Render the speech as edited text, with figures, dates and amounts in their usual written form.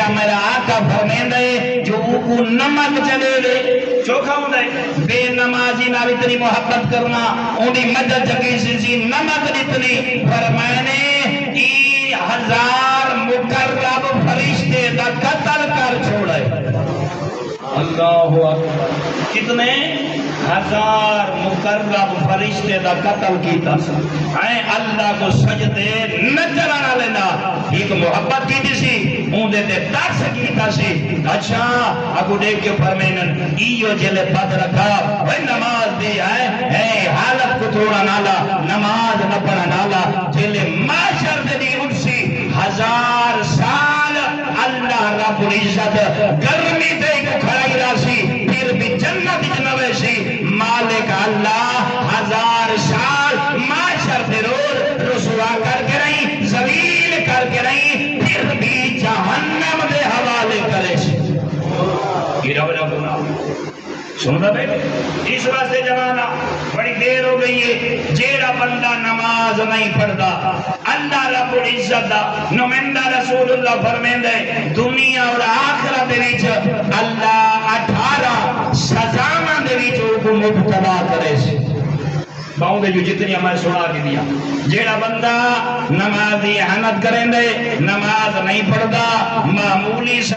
جیڑا میرا آقا فرمیندہ ہے جو کو نمک چلے لے چوکھا ہوں دے بے نمازی نہ اتنی محبت کرنا انہی مدد جگی سی نمک اتنی فرمانے ای 1000 مقرب فرشتے دا قتل کر چھوڑے اللہ اکبر کتنے 1000 مقرب فرشتے دا قتل کیتا ہے اللہ کو سجدے نہ چلانا لینا ایک محبت کی سی اون دے ترس کیتا سی اچھا اگو دیکھ کے فرمینن ایو جلے پد رکھا وہ نماز دی ہے حالت کو تھوڑا نالا نماز نہ پڑھا نالا جلے معاشر دی اٹھسی 1000 سال اللہ رب العزت گرمی دے کو کھڑائی راسی پھر بھی جنت جنوے سی مالک اللہ 1000 سال معاشر دے روز رسوا کر کے رہی ذلیل کر کے رہی پھر بھی جہنم دے حوالے کرے سی یہ رب گناہ سنتا بیٹے اس واسطے جوانا بڑی دیر ہو گئی ہے جیڑا بندہ نماز نہیں پڑھتا اللہ رب العزت دا نمائندہ رسول اللہ فرمیندے دنیا اور آخرت دے وچ اللہ 18 سزاواں دے وچ کو مبتلا کرے سی باؤں دے جو جتنی ہمیں سنا کے دیا جیڑا بندہ نماز دی احانت کریں دے نماز نہیں پڑھتا معمولی